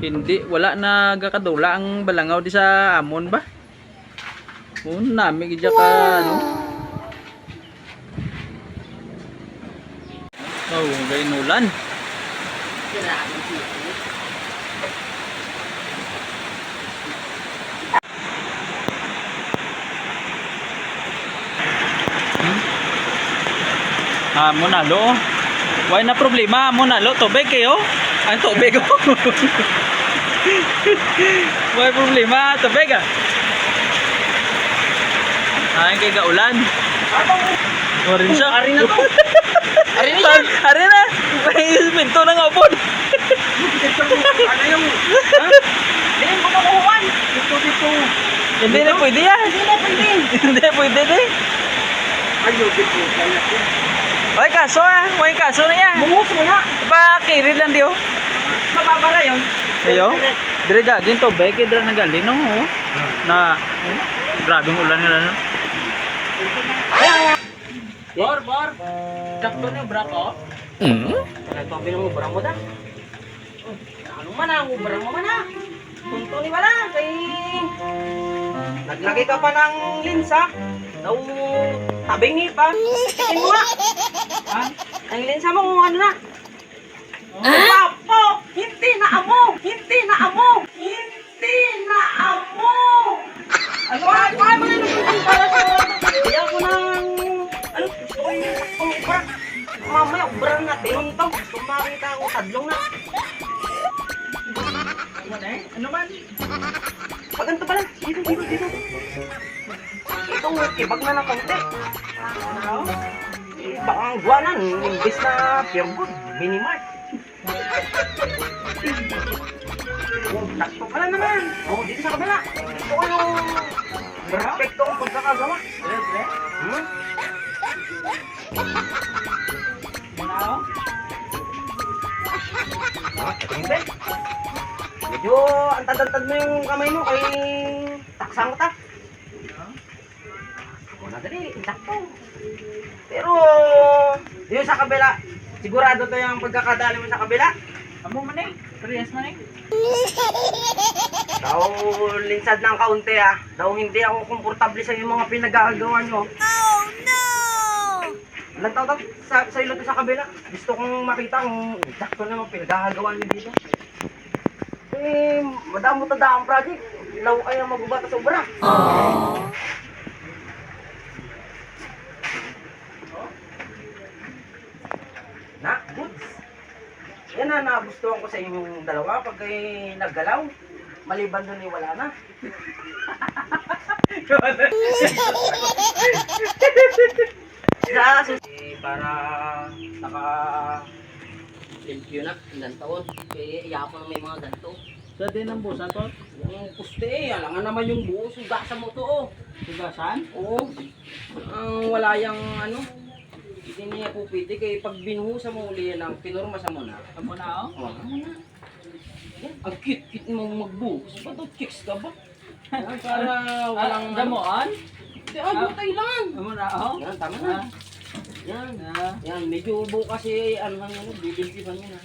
Hindi, wala na gakadula ang balangaw di sa amon ba? Nami gidya ka ano. Oh, gainulan. Mo nalo. Why na problema mo nalo tubig kayo? Ang tubig ko. Why problema tubig ah. Ay kay gaulan. Orin siya. Ari na to. Ari na. Ari na. May pinto na nga upod. Ano yung hindi mo nakuhuan. Dito. Hindi na pwede yan. Hindi na pwede. Hindi na pwede din. Ayaw dito. Oy kaso ah. May kaso na yan. Bungus mo na. Pakirid lang diyo. Mababara yun. Ayo. Dire daging tubig kay dire nagaling no. Na grabing ulan nila no. Bor. Sakto na yung bra ko. Ito ang binumubra mo da. Ano man ang ubra mo man ah. Tunto ni wala. Kay... Naglagay ka pa ng linsa. Daw tabing ni pa. Tingin mo nga. Ha? Ang linsa mo kung ano na. Papo! Hindi na amo! Hindi na amo! Hindi na amo! Ano ba? Paano mo na nagpunta para sa... Kaya ko ng... Ano? Gusto ko yung saktong ubra. Mamaya ubra na tinuntaw. Gusto makita ako tadlong na. Ano man? Paganto pala. Dito. Ito, ibag na ng konti. Ano? Ibang ang buwanan. Imbis na pure good. Minimart. Sakto pala naman. Dito sa kabila. Ito ko yung perfecto ang pagkakagawa. Hindi. Medyo antad-antad mo yung kamay mo kay taksang ta. Ako na dali, sakto. Pero yung sa kabila, sigurado to yung pagkakadali mo sa kabila. Amo man eh. Parehas man eh. Daw linsad ng kaunti ah. Daw hindi ako komportable sa yung mga pinagagawa nyo. Oh no! Ilang taon sa ilo to sa kabila. Gusto kong makita kung sakto naman pinagagawa nyo dito. Eh, madamo tada ang project. Ilaw kayo magbubata sa obra. Na, goods. Yan na nagustuhan ko sa inyong dalawa pag kayo naggalaw. Maliban doon wala na. Para naka limpyo na ilang taon. Kaya iyapo na may mga ganito. Sa din ang busan to? Yung puste alangan naman yung buo. Sugasan mo to oh. Sugasan? Oo. Ang wala yung ano. Hindi niya po pwede kaya pag binuhusan mo uli yan ang pinurma sa mo na. Amo na oh? Oo, amo na. Yan, ang cute mo magbuhos. Ba't ito chicks ka ba? Yan, para walang... damuan? Hindi, butay lang. Amo na oh? Yan, tama na. Yan, yan, medyo buo kasi ano lang yan, bibiltipan yun ha.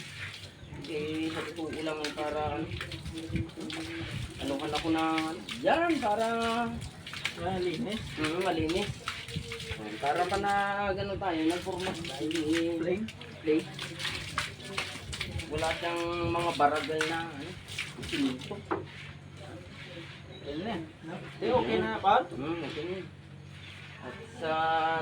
Eh, sa totoo lang para anuhan ako na yan, para Malinis. malinis. Yan, para pa na gano'n tayo, nagformat dahil Plain? play. Wala siyang mga baragal na siminto. Yan na. Okay na Paul? Okay na. At sa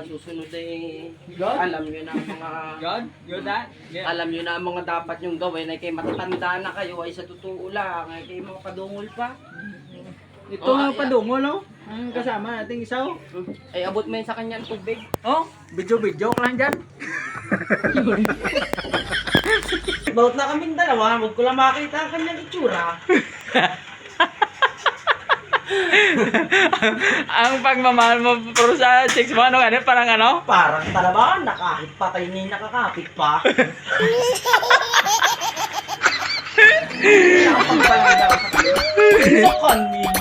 susunod ay God? alam nyo na ang mga God? You that? Yeah. alam nyo na ang mga dapat nyong gawin ay kay matatanda na kayo ay sa totoo lang ay kay mga padungol pa. Ito Oh, nga ay- padungol no? Ang kasama nating isaw. Ay abot mo yun sa kanya ang tubig. Oh, video ka lang dyan. Baut na kaming dalawa, huwag ko lang makita ang kanyang itsura. Ang pagmamahal mo pero sa chicks mo, ano ganun? Parang ano? Parang talaga na kahit patay na yung nakakapit pa. Nakapagpalala ako sa kanila. Sa kanila.